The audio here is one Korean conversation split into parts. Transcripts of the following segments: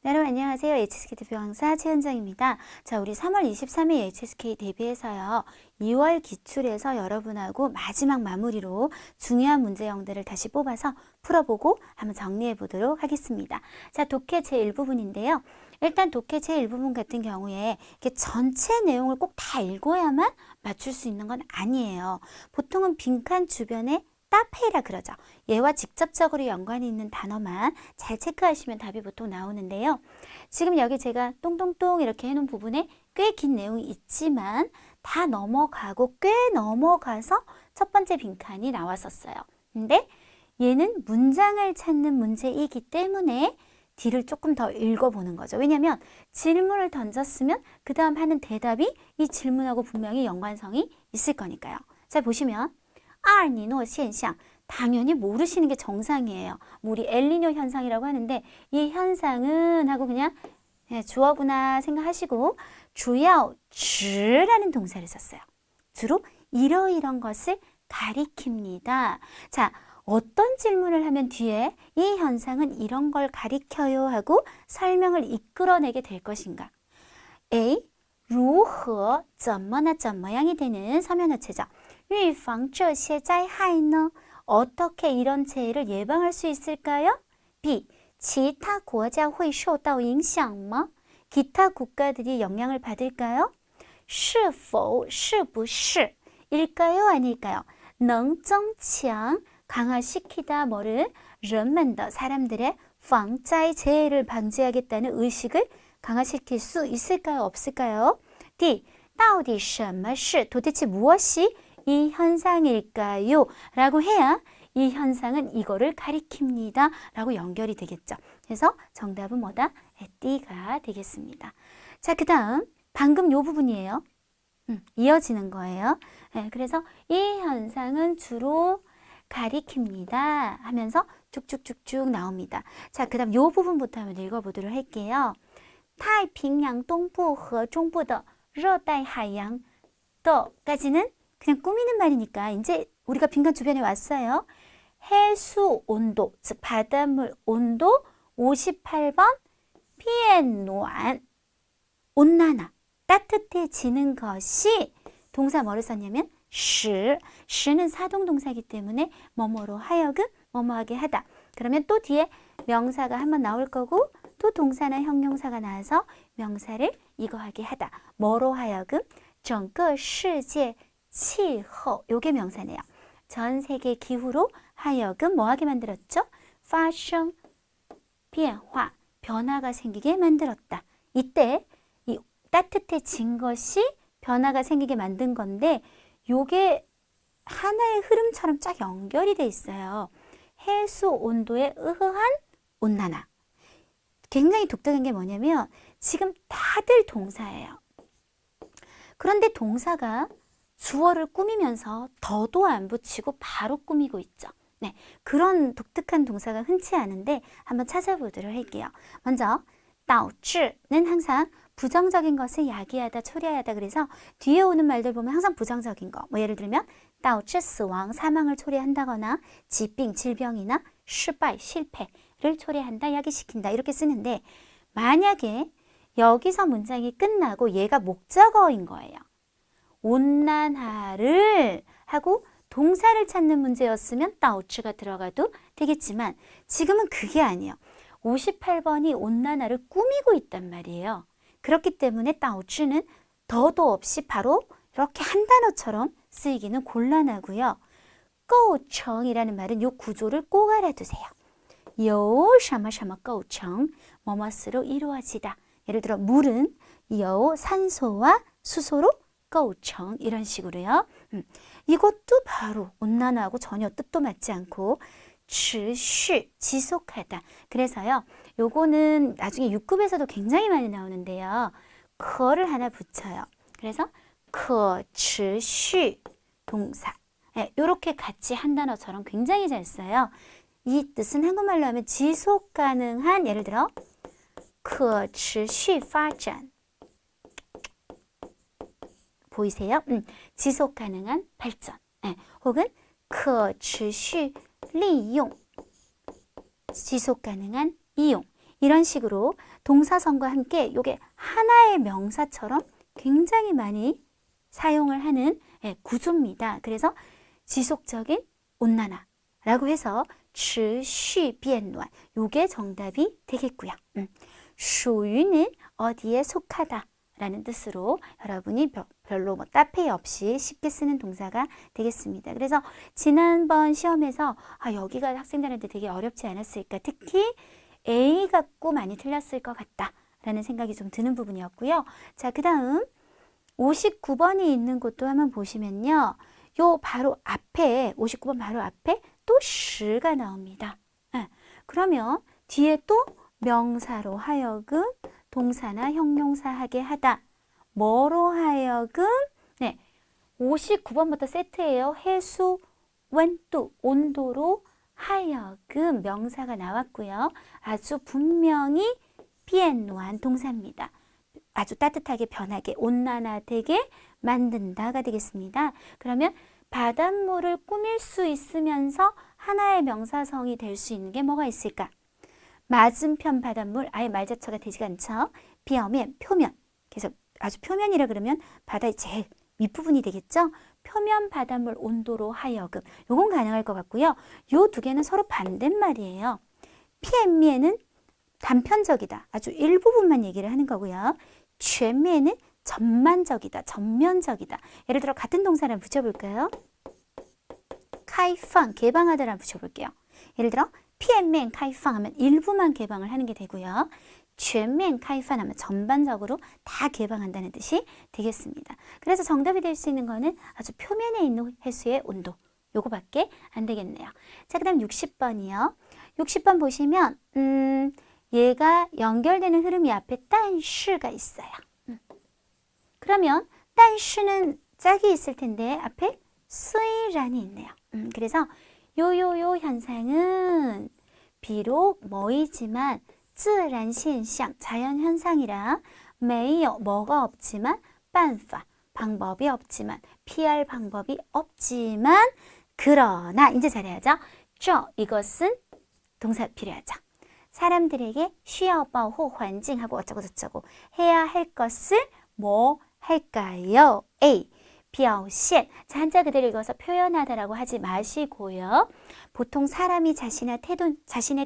여러분 안녕하세요. HSK 대표 강사 최은정입니다. 자, 우리 3월 23일 HSK 대비해서요. 2월 기출에서 여러분하고 마지막 마무리로 중요한 문제형들을 다시 뽑아서 풀어보고 한번 정리해 보도록 하겠습니다. 자, 독해 제1부분인데요. 일단 독해 제1부분 같은 경우에 이렇게 전체 내용을 꼭 다 읽어야만 맞출 수 있는 건 아니에요. 보통은 빈칸 주변에 따페이라 그러죠. 얘와 직접적으로 연관이 있는 단어만 잘 체크하시면 답이 보통 나오는데요. 지금 여기 제가 똥똥똥 이렇게 해놓은 부분에 꽤 긴 내용이 있지만 다 넘어가고 꽤 넘어가서 첫 번째 빈칸이 나왔었어요. 근데 얘는 문장을 찾는 문제이기 때문에 뒤를 조금 더 읽어보는 거죠. 왜냐하면 질문을 던졌으면 그 다음 하는 대답이 이 질문하고 분명히 연관성이 있을 거니까요. 자, 보시면 알니노 현상, 당연히 모르시는 게 정상이에요. 우리 엘니뇨 현상이라고 하는데 이 현상은 하고 그냥 주어구나 생각하시고 주요 주라는 동사를 썼어요. 주로 이러이런 것을 가리킵니다. 자, 어떤 질문을 하면 뒤에 이 현상은 이런 걸 가리켜요 하고 설명을 이끌어내게 될 것인가? A. 如何怎么나怎么样이 되는 서면어체죠. 预防这些灾害呢? 어떻게 이런 재해를 예방할 수 있을까요? B. 其他国家会受到影响吗? 기타 국가들이 영향을 받을까요? 是否是不是 일까요? 아닐까요? 能增强 강화시키다 뭐를 人们的 사람들의 防灾 재해를 방지하겠다는 의식을 강화시킬 수 있을까요? 없을까요? D. 到底什么是 도대체 무엇이 이 현상일까요? 라고 해야 이 현상은 이거를 가리킵니다. 라고 연결이 되겠죠. 그래서 정답은 뭐다? D가 되겠습니다. 자, 그 다음 방금 요 부분이에요. 이어지는 거예요. 네, 그래서 이 현상은 주로 가리킵니다. 하면서 쭉쭉쭉쭉 나옵니다. 자, 그 다음 요 부분부터 한번 읽어보도록 할게요. 太平洋东部和中部的热带海洋的까지는 그냥 꾸미는 말이니까 이제 우리가 빈칸 주변에 왔어요. 해수 온도, 즉 바닷물 온도 58번 피엔노안 온난화, 따뜻해지는 것이 동사 뭐를 썼냐면 시는 사동동사이기 때문에 뭐뭐로 하여금 뭐뭐하게 하다. 그러면 또 뒤에 명사가 한번 나올 거고 또 동사나 형용사가 나와서 명사를 이거 하게 하다. 뭐로 하여금 整个世界气候 요게 명사네요. 전 세계 기후로 하여금 뭐하게 만들었죠? 发生变化 변화가 생기게 만들었다. 이때 이 따뜻해진 것이 변화가 생기게 만든 건데 요게 하나의 흐름처럼 쫙 연결이 돼 있어요. 해수 온도에 의한 온난화. 굉장히 독특한 게 뭐냐면 지금 다들 동사예요. 그런데 동사가 주어를 꾸미면서 더도 안 붙이고 바로 꾸미고 있죠. 네, 그런 독특한 동사가 흔치 않은데 한번 찾아보도록 할게요. 먼저 导致는 항상 부정적인 것을 야기하다, 초래하다. 그래서 뒤에 오는 말들 보면 항상 부정적인 거. 뭐 예를 들면 导致死亡, 사망을 초래한다거나 疾病, 질병이나 失败, 실패를 초래한다, 야기시킨다 이렇게 쓰는데 만약에 여기서 문장이 끝나고 얘가 목적어인 거예요. 온난화를 하고 동사를 찾는 문제였으면 导致가 들어가도 되겠지만 지금은 그게 아니에요. 58번이 온난화를 꾸미고 있단 말이에요. 그렇기 때문에 导致는 더도 없이 바로 이렇게 한 단어처럼 쓰이기는 곤란하고요. 构成이라는 말은 이 구조를 꼭 알아두세요. 由什么什么构成 뭐뭐으로 이루어지다. 예를 들어 물은 由 산소와 수소로 构成 이런 식으로요. 이것도 바로 온난화하고 전혀 뜻도 맞지 않고 持续 지속하다. 그래서요. 요거는 나중에 6급에서도 굉장히 많이 나오는데요. 그거를 하나 붙여요. 그래서 可持续 동사. 네, 요렇게 같이 한 단어처럼 굉장히 잘 써요. 이 뜻은 한국말로 하면 지속 가능한 예를 들어 可持续发展 보이세요? 지속 가능한 발전. 네, 혹은 可持续利用 지속 가능한 이용. 이런 식으로 동사성과 함께 이게 하나의 명사처럼 굉장히 많이 사용을 하는 구조입니다. 그래서 지속적인 온난화라고 해서 持续变暖 요게 정답이 되겠고요. 属于는 어디에 속하다 라는 뜻으로 여러분이 별로 뭐 따페이 없이 쉽게 쓰는 동사가 되겠습니다. 그래서 지난번 시험에서 여기가 학생들한테 되게 어렵지 않았을까, 특히 A 갖고 많이 틀렸을 것 같다 라는 생각이 좀 드는 부분이었고요. 자, 그 다음 59번이 있는 곳도 한번 보시면요. 요 바로 앞에 59번 바로 앞에 또 시가 나옵니다. 그러면 뒤에 또 명사로 하여금 동사나 형용사 하게 하다. 뭐로 하여금 59번부터 세트예요. 해수, 원도, 온도로 하여금 명사가 나왔고요. 아주 분명히 비엔노한 동사입니다. 아주 따뜻하게 변하게 온난화되게 만든다가 되겠습니다. 그러면 바닷물을 꾸밀 수 있으면서 하나의 명사성이 될 수 있는 게 뭐가 있을까? 맞은편 바닷물, 아예 말자처가 되지가 않죠. 비어면, 표면. 그래서 아주 표면이라 그러면 바다의 제일 윗부분이 되겠죠. 표면 바닷물 온도로 하여금. 요건 가능할 것 같고요. 요 두 개는 서로 반대말이에요. 피엔미에는 단편적이다. 아주 일부분만 얘기를 하는 거고요.全面은 전만적이다. 전면적이다. 예를 들어 같은 동사를 붙여볼까요? 开放, 개방하다를 붙여볼게요. 예를 들어 片面开放 하면 일부만 개방을 하는 게 되고요. 全面开放 하면 전반적으로 다 개방한다는 뜻이 되겠습니다. 그래서 정답이 될 수 있는 거는 아주 표면에 있는 해수의 온도. 요거밖에 안 되겠네요. 자, 그 다음 60번이요. 60번 보시면 얘가 연결되는 흐름이 앞에 但是가 있어요. 그러면 但是는 짝이 있을 텐데 앞에 虽然이 있네요. 그래서 요요요 현상은 비록 뭐이지만 自然现象, 자연현상이라 没有, 뭐가 없지만 办法, 방법이 없지만, 피할 방법이 없지만, 그러나, 이제 잘해야죠. 这, 이것은 동사 필요하죠. 사람들에게 需要保护环境 하고 어쩌고 저쩌고 해야 할 것을 뭐 할까요? A. 表现. 자, 한자 그대로 읽어서 표현하다라고 하지 마시고요. 보통 사람이 자신의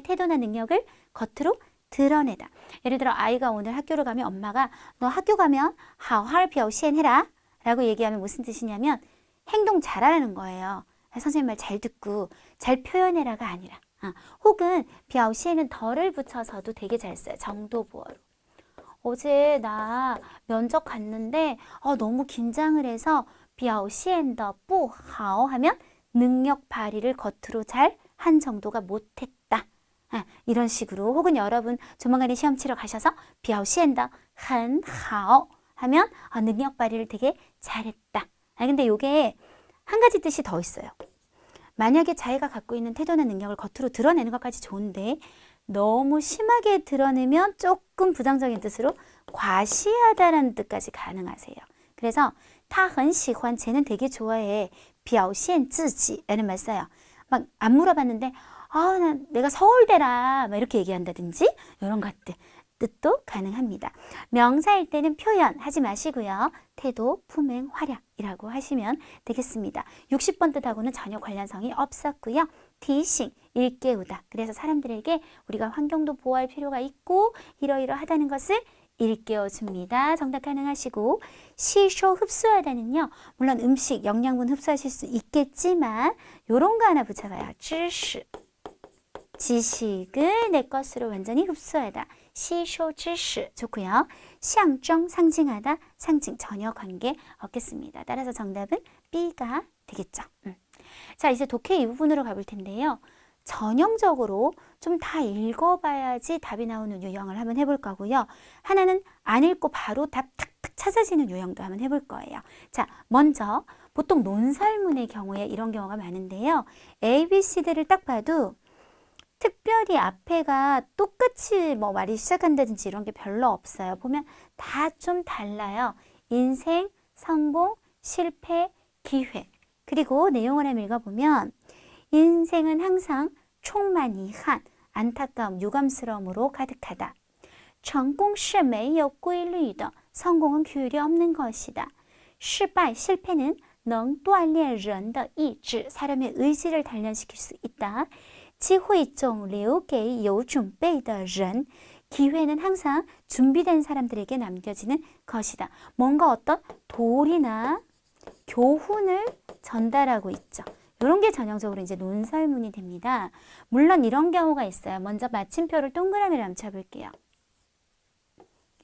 태도나 능력을 겉으로 드러내다. 예를 들어 아이가 오늘 학교를 가면 엄마가 너 학교 가면 好好表现해라 라고 얘기하면 무슨 뜻이냐면 행동 잘하라는 거예요. 선생님 말 잘 듣고 잘 표현해라가 아니라 혹은 表现은 덜을 붙여서도 되게 잘 써요. 정도보어로. 어제 나 면접 갔는데 너무 긴장을 해서 表现得不好 하면 능력 발휘를 겉으로 잘 한 정도가 못했다. 이런 식으로 혹은 여러분 조만간에 시험 치러 가셔서 表现得很好 하면 능력 발휘를 되게 잘했다. 근데 이게 한 가지 뜻이 더 있어요. 만약에 자기가 갖고 있는 태도나 능력을 겉으로 드러내는 것까지 좋은데 너무 심하게 드러내면 조금 부정적인 뜻으로 과시하다라는 뜻까지 가능하세요. 그래서 他很喜欢 쟤는 되게 좋아해 表现自己라는 말 써요. 막 안 물어봤는데 내가 서울대라 막 이렇게 얘기한다든지 이런 것들 뜻도 가능합니다. 명사일 때는 표현하지 마시고요. 태도, 품행, 활약이라고 하시면 되겠습니다. 60번 뜻하고는 전혀 관련성이 없었고요. 티싱, 일깨우다. 그래서 사람들에게 우리가 환경도 보호할 필요가 있고 이러이러하다는 것을 일깨워줍니다. 정답 가능하시고 시쇼 흡수하다는요. 물론 음식, 영양분 흡수하실 수 있겠지만 이런 거 하나 붙여봐요. 知识. 지식을 내 것으로 완전히 흡수하다. 시쇼 知识 좋고요. 象征 상징하다. 상징 전혀 관계 없겠습니다. 따라서 정답은 B가 되겠죠. 자, 이제 독해 이 부분으로 가볼 텐데요. 전형적으로 좀 다 읽어봐야지 답이 나오는 유형을 한번 해볼 거고요. 하나는 안 읽고 바로 답 탁탁 찾아지는 유형도 한번 해볼 거예요. 자, 먼저 보통 논설문의 경우에 이런 경우가 많은데요. A, B, C들을 딱 봐도 특별히 앞에가 똑같이 뭐 말이 시작한다든지 이런 게 별로 없어요. 보면 다 좀 달라요. 인생, 성공, 실패, 기회. 그리고 내용을 한번 읽어보면 인생은 항상 총만 이한 안타까움, 유감스러움으로 가득하다. 成功是没有规律的. 성공은 규율이 없는 것이다. 失败, 실패는 能锻炼人的意志, 사람의 의지를 단련시킬 수 있다. 机会总留给有准备的人. 기회는 항상 준비된 사람들에게 남겨지는 것이다. 뭔가 어떤 도리나 교훈을 전달하고 있죠. 이런 게 전형적으로 이제 논설문이 됩니다. 물론 이런 경우가 있어요. 먼저 마침표를 동그라미를 한번 쳐볼게요.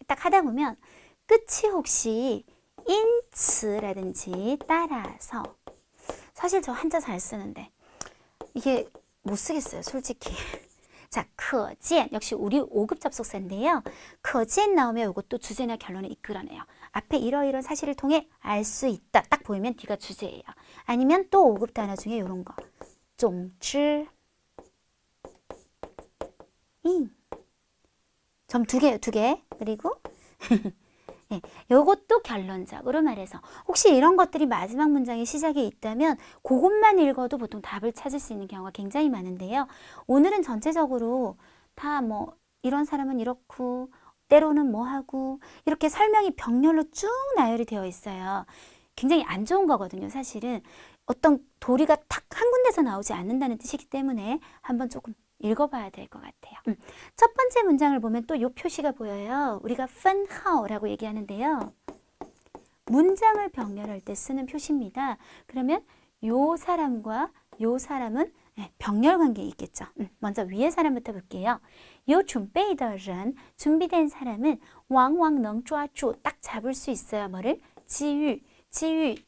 딱 하다 보면 끝이 혹시 인츠라든지 따라서, 사실 저 한자 잘 쓰는데 이게 못 쓰겠어요, 솔직히. 자, 可见 역시 우리 5급 접속사인데요. 可见나오면 이것도 주제나 결론을 이끌어내요. 앞에 이러이러한 사실을 통해 알 수 있다. 딱 보이면 뒤가 주제예요. 아니면 또 5급 단어 중에 이런 거. 总之 점 2개요, 2개. 그리고 네, 이것도 결론적으로 말해서 혹시 이런 것들이 마지막 문장의 시작에 있다면 그것만 읽어도 보통 답을 찾을 수 있는 경우가 굉장히 많은데요. 오늘은 전체적으로 다 뭐 이런 사람은 이렇고 때로는 뭐 하고 이렇게 설명이 병렬로 쭉 나열이 되어 있어요. 굉장히 안 좋은 거거든요, 사실은. 어떤 도리가 탁 한 군데서 나오지 않는다는 뜻이기 때문에 한번 조금 읽어봐야 될 것 같아요. 첫 번째 문장을 보면 또 이 표시가 보여요. 우리가 分号라고 얘기하는데요. 문장을 병렬할 때 쓰는 표시입니다. 그러면 요 사람과 요 사람은 병렬 관계에 있겠죠. 먼저 위에 사람부터 볼게요. 有准备的人, 준비된 사람은 往往能抓住, 딱 잡을 수 있어요. 뭐를? 机遇,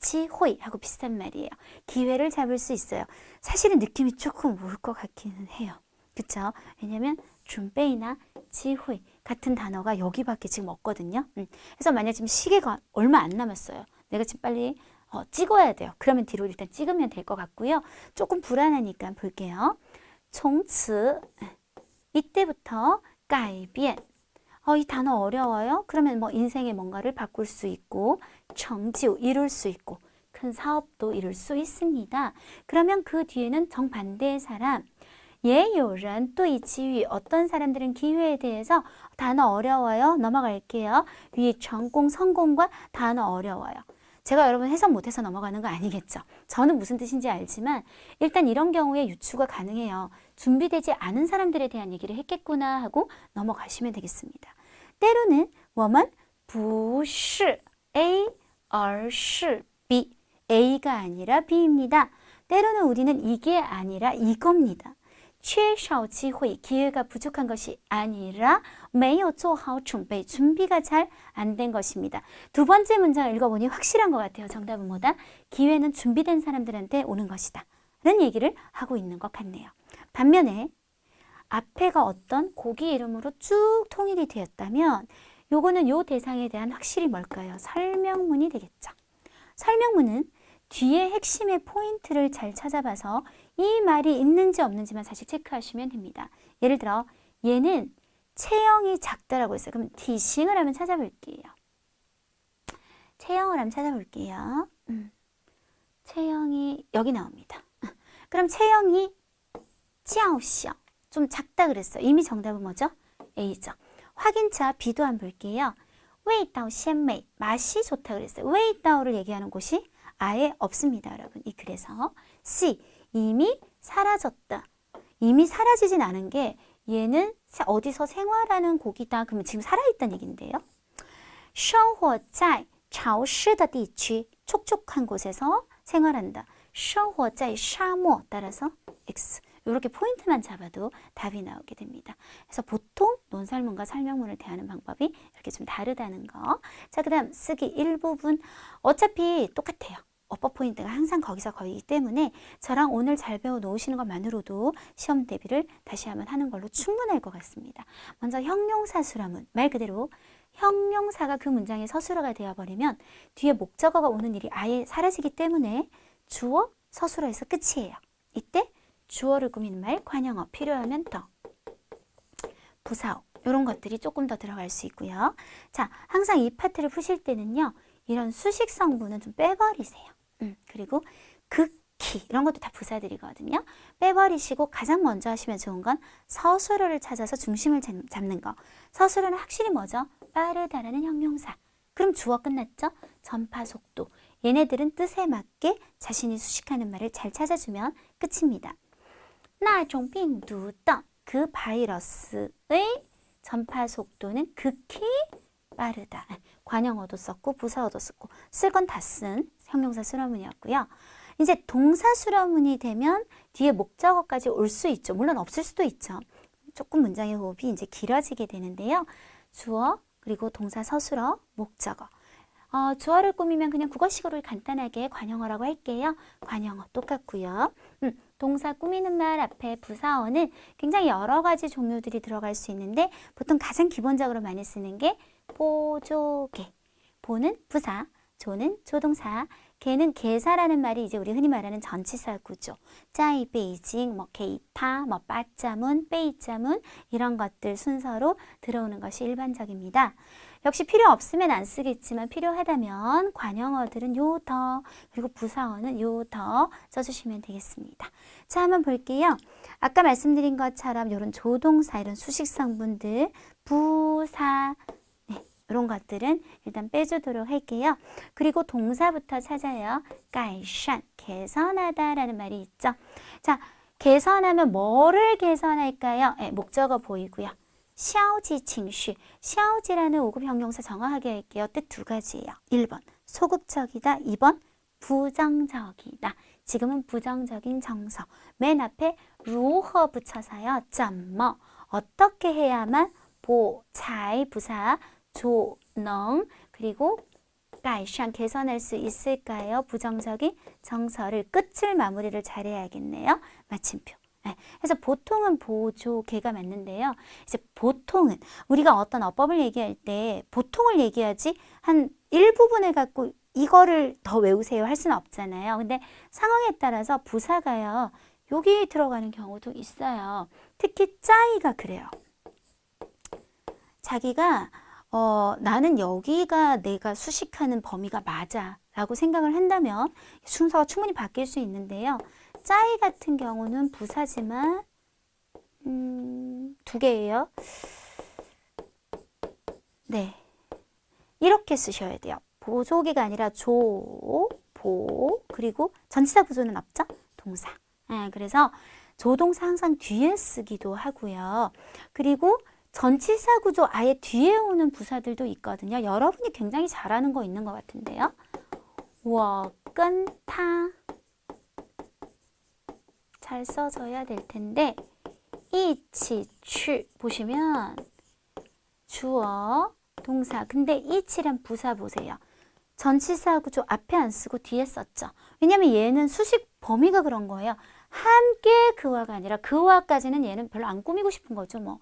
기회 하고 비슷한 말이에요. 기회를 잡을 수 있어요. 사실은 느낌이 조금 올 것 같기는 해요. 그쵸? 왜냐면 준비나 기회 같은 단어가 여기밖에 지금 없거든요. 그래서 만약 지금 시계가 얼마 안 남았어요. 내가 지금 빨리 찍어야 돼요. 그러면 뒤로 일단 찍으면 될 것 같고요. 조금 불안하니까 볼게요. 从此 이때부터 改变 이 단어 어려워요? 그러면 뭐 인생의 뭔가를 바꿀 수 있고 成就 이룰 수 있고 큰 사업도 이룰 수 있습니다. 그러면 그 뒤에는 정반대의 사람 也有人对机遇 어떤 사람들은 기회에 대해서 단어 어려워요? 넘어갈게요. 위에成功, 성공과 단어 어려워요. 제가 여러분 해석 못해서 넘어가는 거 아니겠죠? 저는 무슨 뜻인지 알지만 일단 이런 경우에 유추가 가능해요. 준비되지 않은 사람들에 대한 얘기를 했겠구나 하고 넘어가시면 되겠습니다. 때로는 我们不是 A, 而是B. A가 아니라 B입니다. 때로는 우리는 이게 아니라 이겁니다. 缺少机会, 기회가 부족한 것이 아니라 没有做好准备, 준비가 잘 안 된 것입니다. 두 번째 문장을 읽어보니 확실한 것 같아요. 정답은 뭐다? 기회는 준비된 사람들한테 오는 것이다. 라는 얘기를 하고 있는 것 같네요. 반면에 앞에가 어떤 고기 이름으로 쭉 통일이 되었다면 요거는 요 대상에 대한 확실히 뭘까요? 설명문이 되겠죠. 설명문은 뒤에 핵심의 포인트를 잘 찾아봐서 이 말이 있는지 없는지만 사실 체크하시면 됩니다. 예를 들어 얘는 체형이 작다라고 했어요. 그럼 디싱을 한번 찾아볼게요. 체형을 한번 찾아볼게요. 체형이 여기 나옵니다. 그럼 체형이 较小, 좀 작다 그랬어요. 이미 정답은 뭐죠? A죠. 확인차 B도 한번 볼게요. 味道鲜美, 맛이 좋다 그랬어요. 味道를 얘기하는 곳이 아예 없습니다, 여러분. 이 글에서. C, 이미 사라졌다. 이미 사라지진 않은 게 얘는 어디서 생활하는 곡이다. 그러면 지금 살아있다는 얘기인데요. 生活在潮湿的地区, 촉촉한 곳에서 생활한다. 生活在沙漠, 따라서 X. 이렇게 포인트만 잡아도 답이 나오게 됩니다. 그래서 보통 논설문과 설명문을 대하는 방법이 이렇게 좀 다르다는 거. 자, 그 다음 쓰기 일부분. 어차피 똑같아요. 어법 포인트가 항상 거기서 거기기 때문에 저랑 오늘 잘 배워 놓으시는 것만으로도 시험 대비를 다시 한번 하는 걸로 충분할 것 같습니다. 먼저 형용사 수라문. 말 그대로 형용사가 그 문장의 서술어가 되어버리면 뒤에 목적어가 오는 일이 아예 사라지기 때문에 주어, 서술어에서 끝이에요. 이때 주어를 꾸미는 말, 관형어, 필요하면 더, 부사어 이런 것들이 조금 더 들어갈 수 있고요. 자, 항상 이 파트를 푸실 때는요. 이런 수식 성분은 좀 빼버리세요. 그리고 극, 키 이런 것도 다 부사들이거든요. 빼버리시고 가장 먼저 하시면 좋은 건 서술어를 찾아서 중심을 잡는 거. 서술어는 확실히 뭐죠? 빠르다라는 형용사. 그럼 주어 끝났죠? 전파 속도. 얘네들은 뜻에 맞게 자신이 수식하는 말을 잘 찾아주면 끝입니다. 那种病毒的 그 바이러스의 전파 속도는 극히 빠르다. 관형어도 썼고 부사어도 썼고 쓸 건 다 쓴 형용사 수러문이었고요. 이제 동사 수러문이 되면 뒤에 목적어까지 올 수 있죠. 물론 없을 수도 있죠. 조금 문장의 호흡이 이제 길어지게 되는데요. 주어 그리고 동사 서술어 목적어. 주어를 꾸미면 그냥 국어식으로 간단하게 관형어라고 할게요. 관형어 똑같고요. 동사 꾸미는 말 앞에 부사어는 굉장히 여러 가지 종류들이 들어갈 수 있는데 보통 가장 기본적으로 많이 쓰는 게 보조개. 보는 부사, 조는 조동사, 개는 개사라는 말이 이제 우리 흔히 말하는 전치사 구조. 짜이, 베이징, 뭐 게이타, 뭐 빠짜문, 빼이짜문 이런 것들 순서로 들어오는 것이 일반적입니다. 역시 필요 없으면 안 쓰겠지만 필요하다면 관형어들은 요 더 그리고 부사어는 요 더 써주시면 되겠습니다. 자, 한번 볼게요. 아까 말씀드린 것처럼 이런 조동사, 이런 수식성분들, 부사, 이런 것들은 일단 빼주도록 할게요. 그리고 동사부터 찾아요. 改善, 개선하다라는 말이 있죠. 자, 개선하면 뭐를 개선할까요? 목적어 보이고요. 消极情绪, 消极라는 5급 형용사 정확하게 할게요. 뜻 두 가지예요. 1번 소극적이다, 2번 부정적이다. 지금은 부정적인 정서. 맨 앞에 如何 붙여서요. 怎么 어떻게 해야만 보, 잘 부사, 조, 능 그리고 改善 개선할 수 있을까요? 부정적인 정서를 끝을 마무리를 잘해야겠네요. 마침표. 그래서 보통은 보조개가 맞는데요. 이제 보통은 우리가 어떤 어법을 얘기할 때 보통을 얘기하지 한 일부분을 갖고 이거를 더 외우세요 할 수는 없잖아요. 근데 상황에 따라서 부사가요. 여기 들어가는 경우도 있어요. 특히 짜이가 그래요. 자기가 나는 여기가 내가 수식하는 범위가 맞아 라고 생각을 한다면 순서가 충분히 바뀔 수 있는데요. 짜이 같은 경우는 부사지만 두 개예요. 네, 이렇게 쓰셔야 돼요. 보조개가 아니라 조, 보, 그리고 전치사 구조는 없죠? 동사. 그래서 조동사 항상 뒤에 쓰기도 하고요. 그리고 전치사 구조 아예 뒤에 오는 부사들도 있거든요. 여러분이 굉장히 잘하는 거 있는 것 같은데요. 我跟他 잘 써줘야 될 텐데 一起去 보시면 주어, 동사. 근데 一起란 부사 보세요. 전치사 구조 앞에 안 쓰고 뒤에 썼죠. 왜냐면 얘는 수식 범위가 그런 거예요. 함께 그와가 아니라 그와까지는 얘는 별로 안 꾸미고 싶은 거죠. 뭐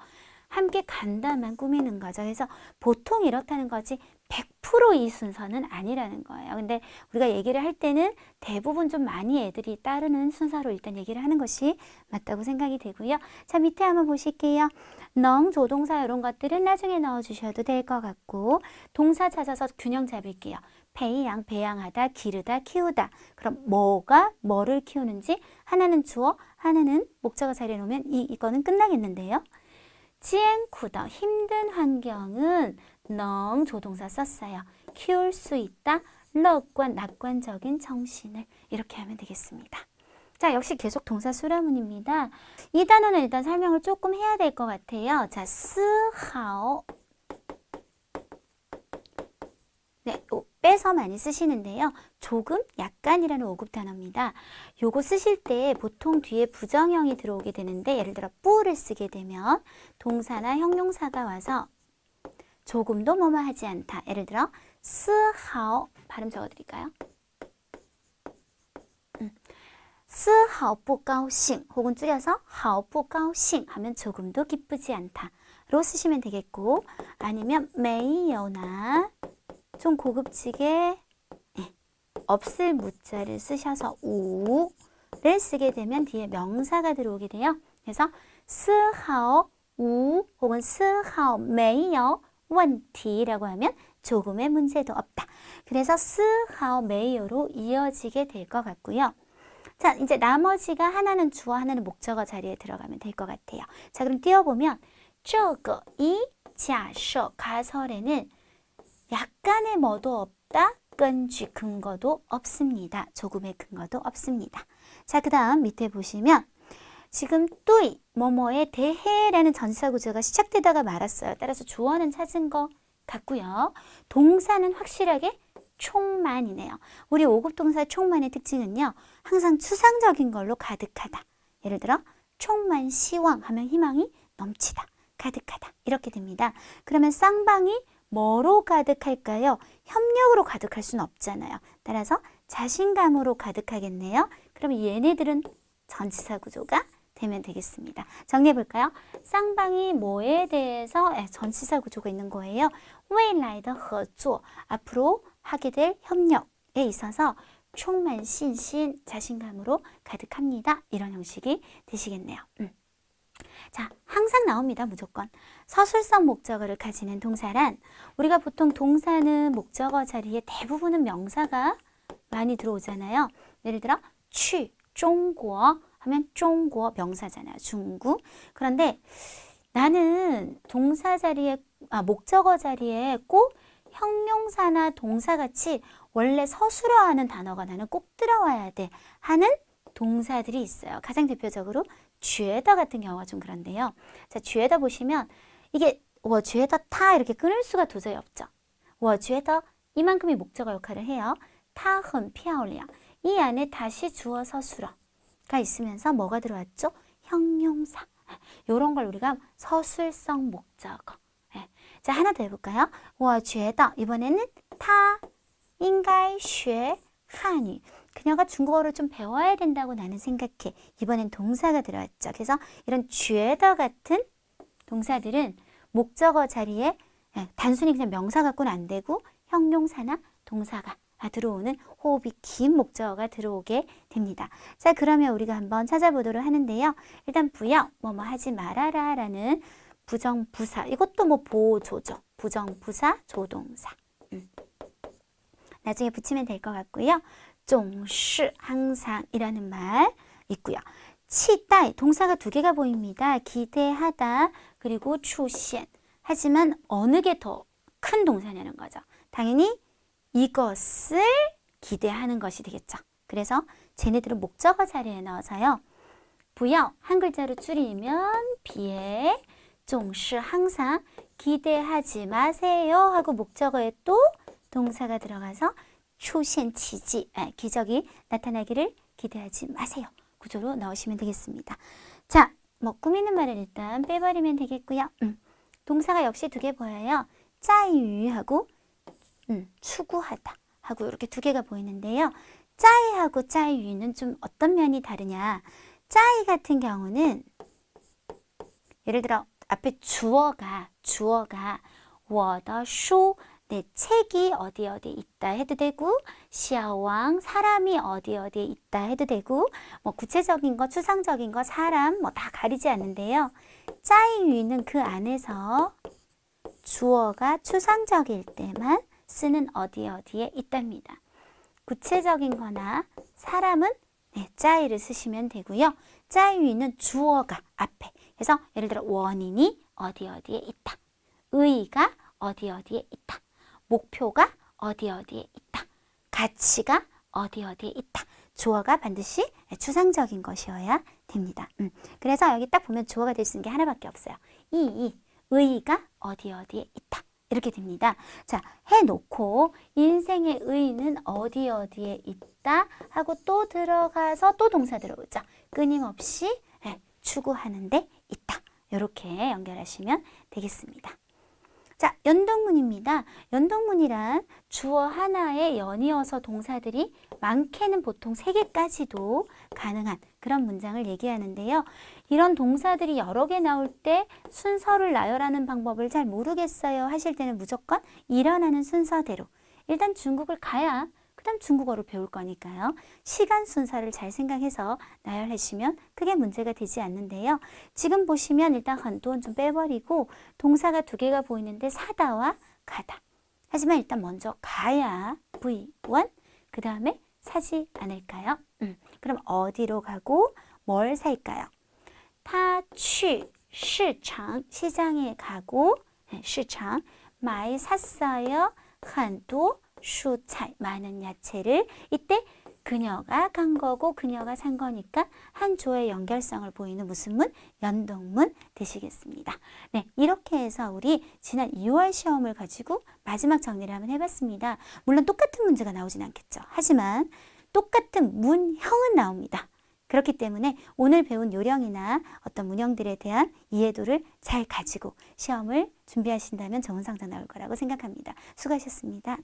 함께 간다만 꾸미는 거죠. 그래서 보통 이렇다는 거지 100% 이 순서는 아니라는 거예요. 근데 우리가 얘기를 할 때는 대부분 좀 많이 애들이 따르는 순서로 일단 얘기를 하는 것이 맞다고 생각이 되고요. 자, 밑에 한번 보실게요. 능, 조동사 이런 것들은 나중에 넣어주셔도 될 것 같고 동사 찾아서 균형 잡을게요. 배양, 배양하다, 기르다, 키우다. 그럼 뭐가 뭐를 키우는지 하나는 주어, 하나는 목적어 자리에 놓으면 이거는 끝나겠는데요. 지엔쿠더 힘든 환경은 능 조동사 썼어요. 키울 수 있다.乐观 낙관적인 정신을 이렇게 하면 되겠습니다. 자, 역시 계속 동사 수라문입니다. 이 단어는 일단 설명을 조금 해야 될 것 같아요. 자, 스하오. 네, 빼서 많이 쓰시는데요. 조금, 약간이라는 5급 단어입니다. 요거 쓰실 때 보통 뒤에 부정형이 들어오게 되는데 예를 들어 뿌를 쓰게 되면 동사나 형용사가 와서 조금도 뭐뭐 하지 않다. 예를 들어 스하오 발음 적어드릴까요? 스하오不高兴 혹은 줄여서 하오不高兴 하면 조금도 기쁘지 않다로 쓰시면 되겠고 아니면 没有나 좀 고급지게 없을 무자를 쓰셔서 우를 쓰게 되면 뒤에 명사가 들어오게 돼요. 그래서 스하오 우 혹은 스하오 没有问题라고 하면 조금의 문제도 없다. 그래서 스하오 没有로 이어지게 될 것 같고요. 자, 이제 나머지가 하나는 주어, 하나는 목적어 자리에 들어가면 될 것 같아요. 자, 그럼 띄워보면 这个이假设 가설에는 약간의 뭐도 없다. 根据 근거도 없습니다. 조금의 근거도 없습니다. 자, 그 다음 밑에 보시면 지금 뚜이, 뭐뭐에 대해라는 전치사 구조가 시작되다가 말았어요. 따라서 주어는 찾은 것 같고요. 동사는 확실하게 충만이네요. 우리 5급 동사 충만의 특징은요. 항상 추상적인 걸로 가득하다. 예를 들어 충만 시황 하면 희망이 넘치다. 가득하다. 이렇게 됩니다. 그러면 쌍방이 뭐로 가득할까요? 협력으로 가득할 수는 없잖아요. 따라서 자신감으로 가득하겠네요. 그럼 얘네들은 전치사 구조가 되면 되겠습니다. 정리해 볼까요? 쌍방이 뭐에 대해서 전치사 구조가 있는 거예요. 未来的合作 앞으로 하게 될 협력에 있어서 충만 신신 자신감으로 가득합니다. 이런 형식이 되시겠네요. 자, 항상 나옵니다. 무조건. 서술성 목적어를 가지는 동사란 우리가 보통 동사는 목적어 자리에 대부분은 명사가 많이 들어오잖아요. 예를 들어 취, 중국 하면 중국 명사잖아요. 중국. 그런데 나는 동사 자리에 목적어 자리에 꼭 형용사나 동사같이 원래 서술어하는 단어가 나는 꼭 들어와야 돼 하는 동사들이 있어요. 가장 대표적으로 觉得 같은 경우가 좀 그런데요. 자, 觉得 보시면 이게 我觉得他 이렇게 끊을 수가 도저히 없죠. 我觉得 이만큼이 목적어 역할을 해요. 她很漂亮. 이 안에 다시 주어 서술어가 있으면서 뭐가 들어왔죠? 형용사. 이런 걸 우리가 서술성 목적어. 자, 하나 더 해볼까요? 我觉得 이번에는 他应该学汉语. 그녀가 중국어를 좀 배워야 된다고 나는 생각해. 이번엔 동사가 들어왔죠. 그래서 이런 觉得 같은 동사들은 목적어 자리에 단순히 그냥 명사 갖고는 안 되고 형용사나 동사가 들어오는 호흡이 긴 목적어가 들어오게 됩니다. 자, 그러면 우리가 한번 찾아보도록 하는데요. 일단 부여, 뭐뭐 하지 말아라 라는 부정부사. 이것도 뭐 보조죠. 부정부사, 조동사. 나중에 붙이면 될 것 같고요. 总是 항상 이라는 말 있고요. 期待 동사가 두 개가 보입니다. 기대하다 그리고 出现 하지만 어느 게 더 큰 동사냐는 거죠. 당연히 이것을 기대하는 것이 되겠죠. 그래서 쟤네들은 목적어 자리에 넣어서요. 不要 한 글자로 줄이면 비에 总是 항상 기대하지 마세요 하고 목적어에 또 동사가 들어가서 出现奇迹 기적이 나타나기를 기대하지 마세요. 구조로 넣으시면 되겠습니다. 자, 뭐 꾸미는 말을 일단 빼버리면 되겠고요. 동사가 역시 두 개 보여요. 在于 하고 추구하다 하고 이렇게 두 개가 보이는데요. 在하고 在于는 좀 어떤 면이 다르냐. 在 같은 경우는 예를 들어 앞에 주어가 我的书 내 책이 어디 어디에 있다 해도 되고 시아왕 사람이 어디 어디에 있다 해도 되고 뭐 구체적인 거 추상적인 거 사람 뭐 다 가리지 않는데요. 在于는 그 안에서 주어가 추상적일 때만 쓰는 어디 어디에 있답니다. 구체적인 거나 사람은 在를 쓰시면 되고요. 在于는 주어가 앞에. 그래서 예를 들어 원인이 어디 어디에 있다. 의의가 어디 어디에 있다. 목표가 어디 어디에 있다. 가치가 어디 어디에 있다. 주어가 반드시 추상적인 것이어야 됩니다. 그래서 여기 딱 보면 주어가 될 수 있는 게 하나밖에 없어요. 의의가 어디 어디에 있다. 이렇게 됩니다. 자, 해놓고 인생의 의의는 어디 어디에 있다 하고 또 들어가서 또 동사 들어오죠. 끊임없이 추구하는 데 있다. 이렇게 연결하시면 되겠습니다. 자, 연동문입니다. 연동문이란 주어 하나에 연이어서 동사들이 많게는 보통 3개까지도 가능한 그런 문장을 얘기하는데요. 이런 동사들이 여러 개 나올 때 순서를 나열하는 방법을 잘 모르겠어요 하실 때는 무조건 일어나는 순서대로 일단 중국을 가야 그 다음 중국어를 배울 거니까요. 시간 순서를 잘 생각해서 나열하시면 크게 문제가 되지 않는데요. 지금 보시면 일단 한도는 좀 빼버리고 동사가 두 개가 보이는데 사다와 가다. 하지만 일단 먼저 가야 V1 그 다음에 사지 않을까요? 그럼 어디로 가고 뭘 살까요? 他去市场 시장에 가고 市场 많이 샀어요. 很多蔬菜 많은 야채를. 이때 그녀가 간 거고 그녀가 산 거니까 한 조의 연결성을 보이는 무슨 문? 연동문 되시겠습니다. 네, 이렇게 해서 우리 지난 2월 시험을 가지고 마지막 정리를 한번 해봤습니다. 물론 똑같은 문제가 나오진 않겠죠. 하지만 똑같은 문형은 나옵니다. 그렇기 때문에 오늘 배운 요령이나 어떤 문형들에 대한 이해도를 잘 가지고 시험을 준비하신다면 좋은 성적 나올 거라고 생각합니다. 수고하셨습니다.